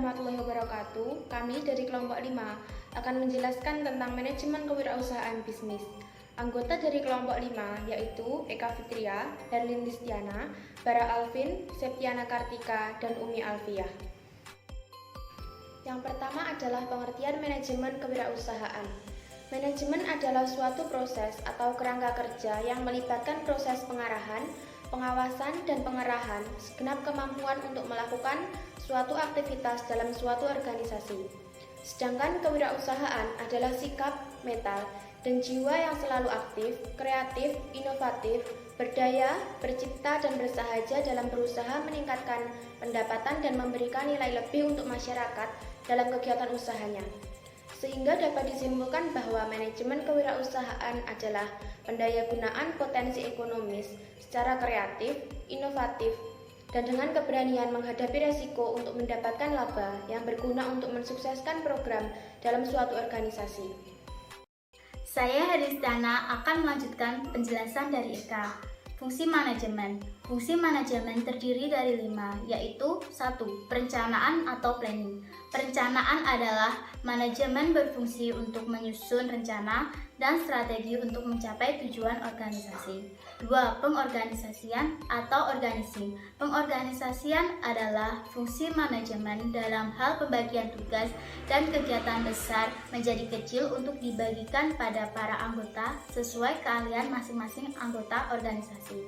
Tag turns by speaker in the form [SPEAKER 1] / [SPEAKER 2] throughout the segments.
[SPEAKER 1] warahmatullahi wabarakatuh. Kami dari kelompok 5 akan menjelaskan tentang manajemen kewirausahaan bisnis. Anggota dari kelompok 5 yaitu Eka Fitria, Herlin Listiana, Bara Alvin, Septiana Kartika, dan Umi Alfiah. Yang pertama adalah pengertian manajemen kewirausahaan. Manajemen adalah suatu proses atau kerangka kerja yang melibatkan proses pengarahan, pengawasan, dan pengerahan segenap kemampuan untuk melakukan suatu aktivitas dalam suatu organisasi. Sedangkan kewirausahaan adalah sikap, mental, dan jiwa yang selalu aktif, kreatif, inovatif, berdaya, bercipta, dan bersahaja dalam berusaha meningkatkan pendapatan dan memberikan nilai lebih untuk masyarakat dalam kegiatan usahanya. Sehingga dapat disimpulkan bahwa manajemen kewirausahaan adalah pendayagunaan potensi ekonomis secara kreatif, inovatif, dan dengan keberanian menghadapi resiko untuk mendapatkan laba yang berguna untuk mensukseskan program dalam suatu organisasi.
[SPEAKER 2] Saya Herlistana akan melanjutkan penjelasan dari Eka. Fungsi manajemen. Fungsi manajemen terdiri dari 5, yaitu 1. Perencanaan atau planning. Perencanaan adalah manajemen berfungsi untuk menyusun rencana dan strategi untuk mencapai tujuan organisasi. 2. Pengorganisasian atau organizing. Pengorganisasian adalah fungsi manajemen dalam hal pembagian tugas dan kegiatan besar menjadi kecil untuk dibagikan pada para anggota sesuai keahlian masing-masing anggota organisasi.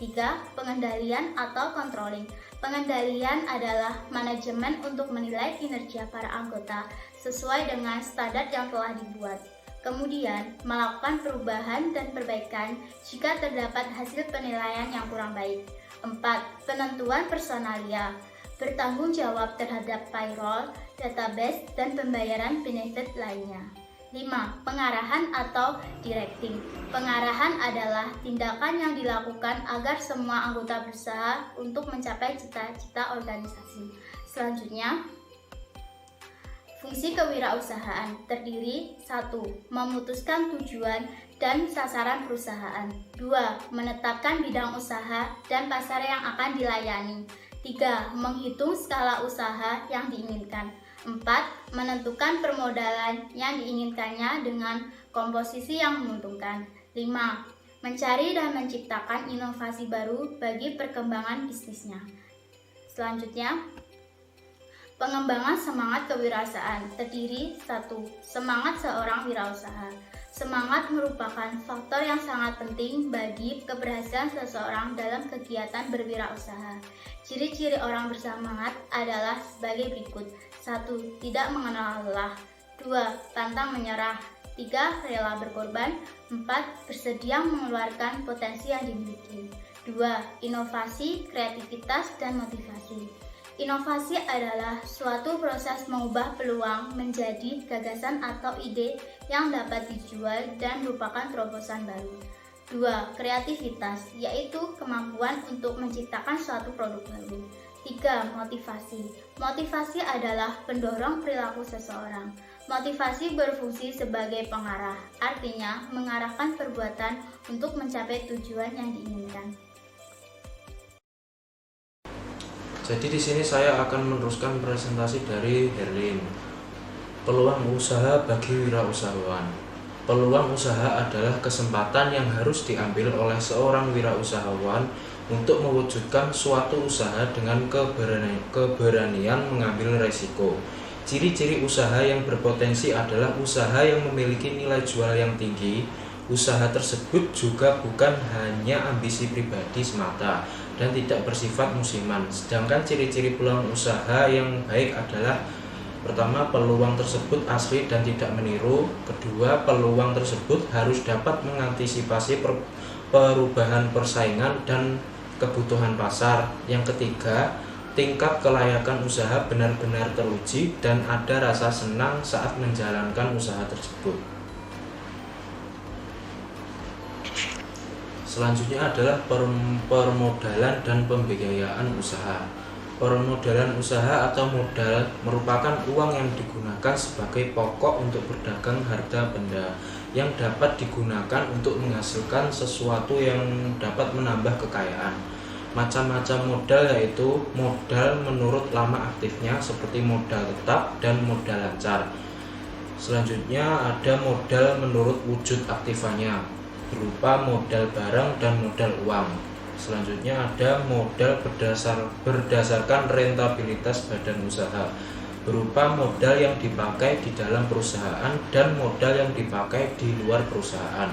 [SPEAKER 2] 3. Pengendalian atau controlling. Pengendalian adalah manajemen untuk menilai kinerja para anggota sesuai dengan standar yang telah dibuat. Kemudian, melakukan perubahan dan perbaikan jika terdapat hasil penilaian yang kurang baik. 4. Penentuan personalia. Bertanggung jawab terhadap payroll, database, dan pembayaran benefit lainnya. 5. Pengarahan atau directing. Pengarahan adalah tindakan yang dilakukan agar semua anggota berusaha untuk mencapai cita-cita organisasi. Selanjutnya, fungsi kewirausahaan terdiri 1. Memutuskan tujuan dan sasaran perusahaan. 2. Menetapkan bidang usaha dan pasar yang akan dilayani. 3. Menghitung skala usaha yang diinginkan. 4. Menentukan permodalan yang diinginkannya dengan komposisi yang menguntungkan. 5. Mencari dan menciptakan inovasi baru bagi perkembangan bisnisnya. Selanjutnya, pengembangan semangat kewirausahaan terdiri 1. Semangat seorang wirausaha. Semangat merupakan faktor yang sangat penting bagi keberhasilan seseorang dalam kegiatan berwirausaha. Ciri-ciri orang bersemangat adalah sebagai berikut. 1. Tidak mengenal lelah. 2. Pantang menyerah. 3. Rela berkorban. 4. Bersedia mengeluarkan potensi yang dimiliki. 2. Inovasi, kreativitas, dan motivasi. Inovasi adalah suatu proses mengubah peluang menjadi gagasan atau ide yang dapat dijual dan merupakan terobosan baru. 2. Kreativitas, yaitu kemampuan untuk menciptakan suatu produk baru. 3. Motivasi. Motivasi adalah pendorong perilaku seseorang. Motivasi berfungsi sebagai pengarah, artinya mengarahkan perbuatan untuk mencapai tujuan yang diinginkan.
[SPEAKER 3] Jadi di sini saya akan meneruskan presentasi dari Herlin. Peluang usaha bagi wirausahawan. Peluang usaha adalah kesempatan yang harus diambil oleh seorang wirausahawan untuk mewujudkan suatu usaha dengan keberanian mengambil resiko. Ciri-ciri usaha yang berpotensi adalah usaha yang memiliki nilai jual yang tinggi. Usaha tersebut juga bukan hanya ambisi pribadi semata dan tidak bersifat musiman. Sedangkan ciri-ciri peluang usaha yang baik adalah: pertama, peluang tersebut asli dan tidak meniru. Kedua, peluang tersebut harus dapat mengantisipasi perubahan persaingan dan kebutuhan pasar. Yang ketiga, tingkat kelayakan usaha benar-benar teruji dan ada rasa senang saat menjalankan usaha tersebut. Selanjutnya adalah permodalan dan pembiayaan usaha. Permodalan usaha atau modal merupakan uang yang digunakan sebagai pokok untuk berdagang harta benda yang dapat digunakan untuk menghasilkan sesuatu yang dapat menambah kekayaan. Macam-macam modal yaitu modal menurut lama aktifnya seperti modal tetap dan modal lancar. Selanjutnya ada modal menurut wujud aktifannya berupa modal barang dan modal uang. Selanjutnya ada modal berdasarkan rentabilitas badan usaha berupa modal yang dipakai di dalam perusahaan dan modal yang dipakai di luar perusahaan.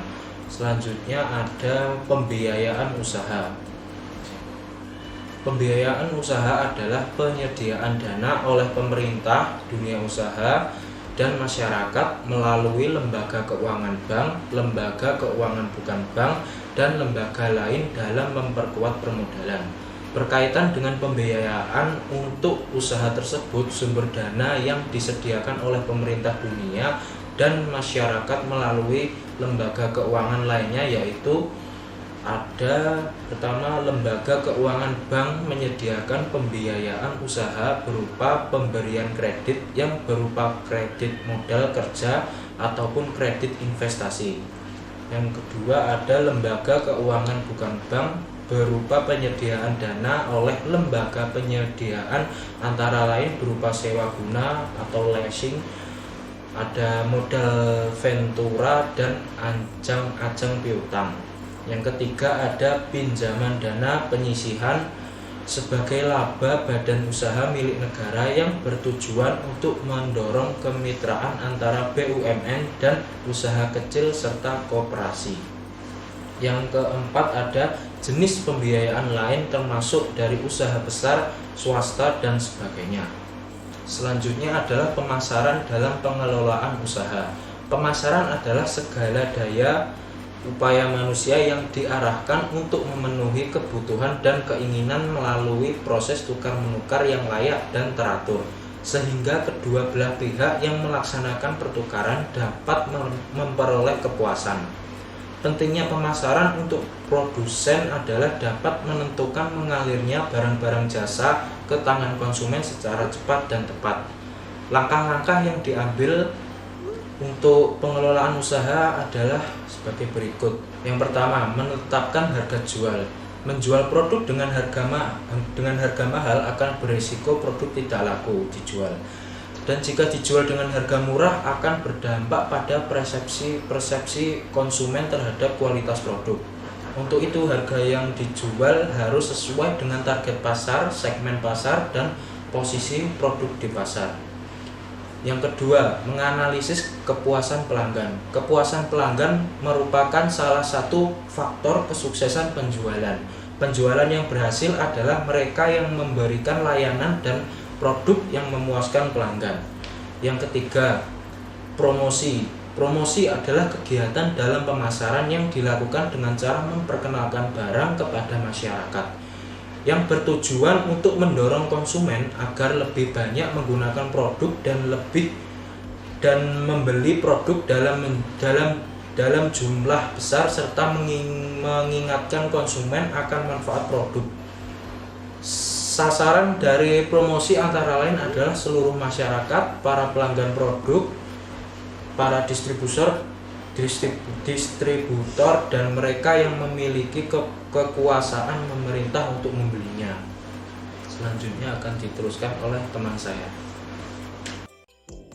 [SPEAKER 3] Selanjutnya ada pembiayaan usaha. Pembiayaan usaha adalah penyediaan dana oleh pemerintah, dunia usaha, dan masyarakat melalui lembaga keuangan bank, lembaga keuangan bukan bank, dan lembaga lain dalam memperkuat permodalan. Berkaitan dengan pembiayaan untuk usaha tersebut, sumber dana yang disediakan oleh pemerintah dunia dan masyarakat melalui lembaga keuangan lainnya yaitu ada pertama, lembaga keuangan bank menyediakan pembiayaan usaha berupa pemberian kredit yang berupa kredit modal kerja ataupun kredit investasi. Yang kedua ada lembaga keuangan bukan bank berupa penyediaan dana oleh lembaga penyediaan antara lain berupa sewa guna atau leasing, ada modal ventura dan ajang piutang. Yang ketiga ada pinjaman dana penyisihan sebagai laba badan usaha milik negara yang bertujuan untuk mendorong kemitraan antara BUMN dan usaha kecil serta koperasi. Yang keempat ada jenis pembiayaan lain termasuk dari usaha besar, swasta, dan sebagainya. Selanjutnya adalah pemasaran dalam pengelolaan usaha. Pemasaran adalah segala daya upaya manusia yang diarahkan untuk memenuhi kebutuhan dan keinginan melalui proses tukar-menukar yang layak dan teratur, sehingga kedua belah pihak yang melaksanakan pertukaran dapat memperoleh kepuasan. Pentingnya pemasaran untuk produsen adalah dapat menentukan mengalirnya barang-barang jasa ke tangan konsumen secara cepat dan tepat. Langkah-langkah yang diambil untuk pengelolaan usaha adalah sebagai berikut. Yang pertama, menetapkan harga jual. Menjual produk dengan harga mahal akan berisiko produk tidak laku dijual. Dan jika dijual dengan harga murah akan berdampak pada persepsi konsumen terhadap kualitas produk. Untuk itu harga yang dijual harus sesuai dengan target pasar, segmen pasar, dan posisi produk di pasar. Yang kedua, menganalisis kepuasan pelanggan. Kepuasan pelanggan merupakan salah satu faktor kesuksesan penjualan. Penjualan yang berhasil adalah mereka yang memberikan layanan dan produk yang memuaskan pelanggan. Yang ketiga, promosi. Promosi adalah kegiatan dalam pemasaran yang dilakukan dengan cara memperkenalkan barang kepada masyarakat, yang bertujuan untuk mendorong konsumen agar lebih banyak menggunakan produk dan membeli produk dalam jumlah besar serta mengingatkan konsumen akan manfaat produk. Sasaran dari promosi antara lain adalah seluruh masyarakat, para pelanggan produk, para distributor dan mereka yang memiliki kekuasaan pemerintah untuk membelinya. Selanjutnya akan diteruskan oleh teman saya.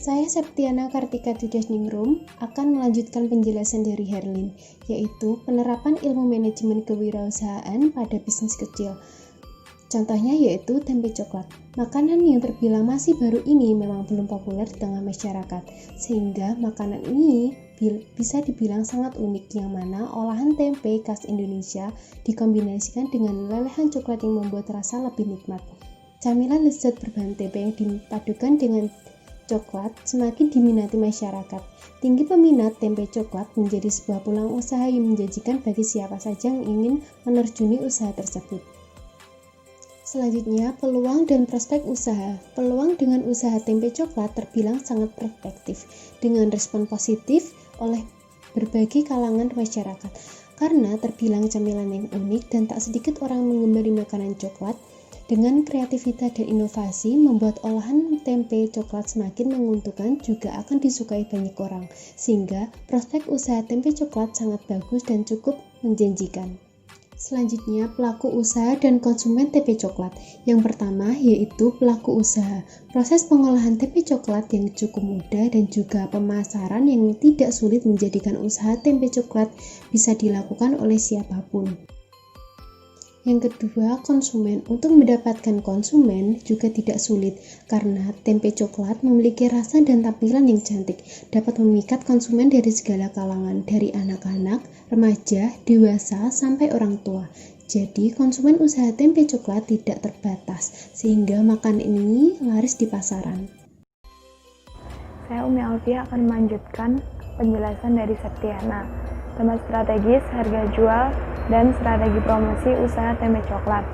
[SPEAKER 4] Saya Septiana Kartika Dudasningrum akan melanjutkan penjelasan dari Herlin, yaitu penerapan ilmu manajemen kewirausahaan pada bisnis kecil. Contohnya yaitu tempe coklat. Makanan yang terbilang masih baru ini memang belum populer di tengah masyarakat, sehingga makanan ini bisa dibilang sangat unik, yang mana olahan tempe khas Indonesia dikombinasikan dengan lelehan coklat yang membuat rasa lebih nikmat. Camilan lezat berbahan tempe yang dipadukan dengan coklat semakin diminati masyarakat. Tinggi peminat tempe coklat menjadi sebuah peluang usaha yang menjanjikan bagi siapa saja yang ingin menerjuni usaha tersebut. Selanjutnya, peluang dan prospek usaha. Peluang dengan usaha tempe coklat terbilang sangat perspektif, dengan respon positif oleh berbagai kalangan masyarakat. Karena terbilang camilan yang unik dan tak sedikit orang menggemari makanan coklat, dengan kreativitas dan inovasi membuat olahan tempe coklat semakin menguntungkan juga akan disukai banyak orang, sehingga prospek usaha tempe coklat sangat bagus dan cukup menjanjikan. Selanjutnya, pelaku usaha dan konsumen tempe coklat. Yang pertama yaitu pelaku usaha. Proses pengolahan tempe coklat yang cukup mudah dan juga pemasaran yang tidak sulit menjadikan usaha tempe coklat bisa dilakukan oleh siapapun. Yang kedua, konsumen. Untuk mendapatkan konsumen juga tidak sulit karena tempe coklat memiliki rasa dan tampilan yang cantik, dapat memikat konsumen dari segala kalangan, dari anak-anak, remaja, dewasa, sampai orang tua. Jadi, konsumen usaha tempe coklat tidak terbatas, sehingga makanan ini laris di pasaran.
[SPEAKER 5] Saya Umi Alfia akan melanjutkan penjelasan dari Septiana. Tema strategis, harga jual, dan strategi promosi usaha tempe coklat.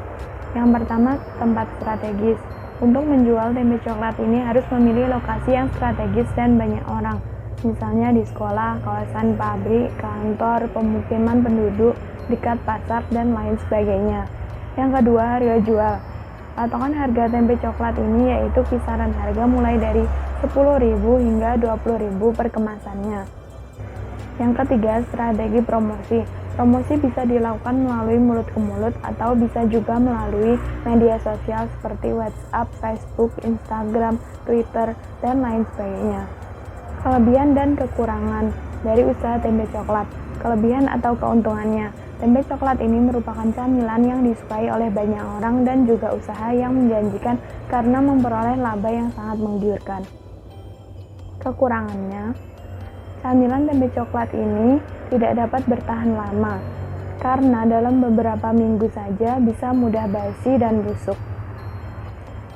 [SPEAKER 5] Yang pertama, tempat strategis. Untuk menjual tempe coklat ini harus memilih lokasi yang strategis dan banyak orang, misalnya di sekolah, kawasan pabrik, kantor, pemukiman penduduk, dekat pasar, dan lain sebagainya. Yang kedua, harga jual. Patokan harga tempe coklat ini yaitu kisaran harga mulai dari 10.000 hingga 20.000 per kemasannya. Yang ketiga, strategi promosi. Promosi bisa dilakukan melalui mulut ke mulut atau bisa juga melalui media sosial seperti WhatsApp, Facebook, Instagram, Twitter, dan lain sebagainya. Kelebihan dan kekurangan dari usaha tempe coklat. Kelebihan atau keuntungannya. Tempe coklat ini merupakan camilan yang disukai oleh banyak orang dan juga usaha yang menjanjikan karena memperoleh laba yang sangat menggiurkan. Kekurangannya, camilan tempe coklat ini tidak dapat bertahan lama, karena dalam beberapa minggu saja bisa mudah basi dan busuk.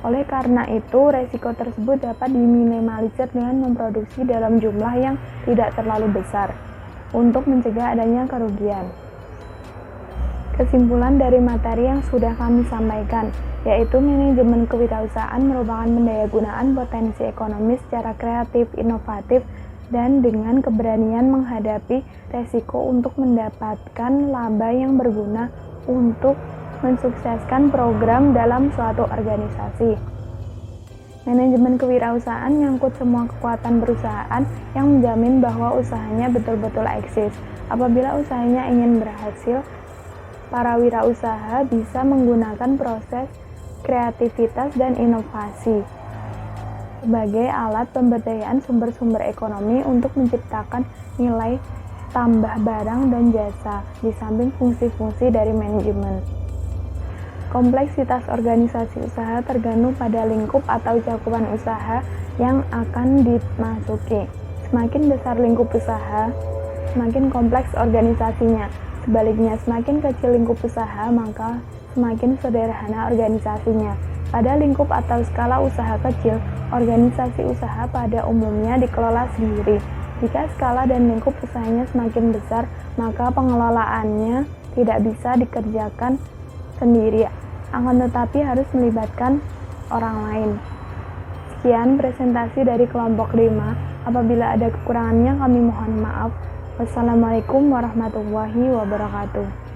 [SPEAKER 5] Oleh karena itu, resiko tersebut dapat diminimalisir dengan memproduksi dalam jumlah yang tidak terlalu besar, untuk mencegah adanya kerugian. Kesimpulan dari materi yang sudah kami sampaikan, yaitu manajemen kewirausahaan merupakan pendayagunaan potensi ekonomi secara kreatif, inovatif, dan dengan keberanian menghadapi resiko untuk mendapatkan laba yang berguna untuk mensukseskan program dalam suatu organisasi. Manajemen kewirausahaan menyangkut semua kekuatan perusahaan yang menjamin bahwa usahanya betul-betul eksis. Apabila usahanya ingin berhasil, para wirausaha bisa menggunakan proses kreativitas dan inovasi sebagai alat pemberdayaan sumber-sumber ekonomi untuk menciptakan nilai tambah barang dan jasa di samping fungsi-fungsi dari manajemen. Kompleksitas organisasi usaha tergantung pada lingkup atau cakupan usaha yang akan dimasuki. Semakin besar lingkup usaha, semakin kompleks organisasinya. Sebaliknya, semakin kecil lingkup usaha, maka semakin sederhana organisasinya. Pada lingkup atau skala usaha kecil, organisasi usaha pada umumnya dikelola sendiri. Jika skala dan lingkup usahanya semakin besar, maka pengelolaannya tidak bisa dikerjakan sendiri, akan tetapi harus melibatkan orang lain. Sekian presentasi dari kelompok 5. Apabila ada kekurangannya, kami mohon maaf. Wassalamualaikum warahmatullahi wabarakatuh.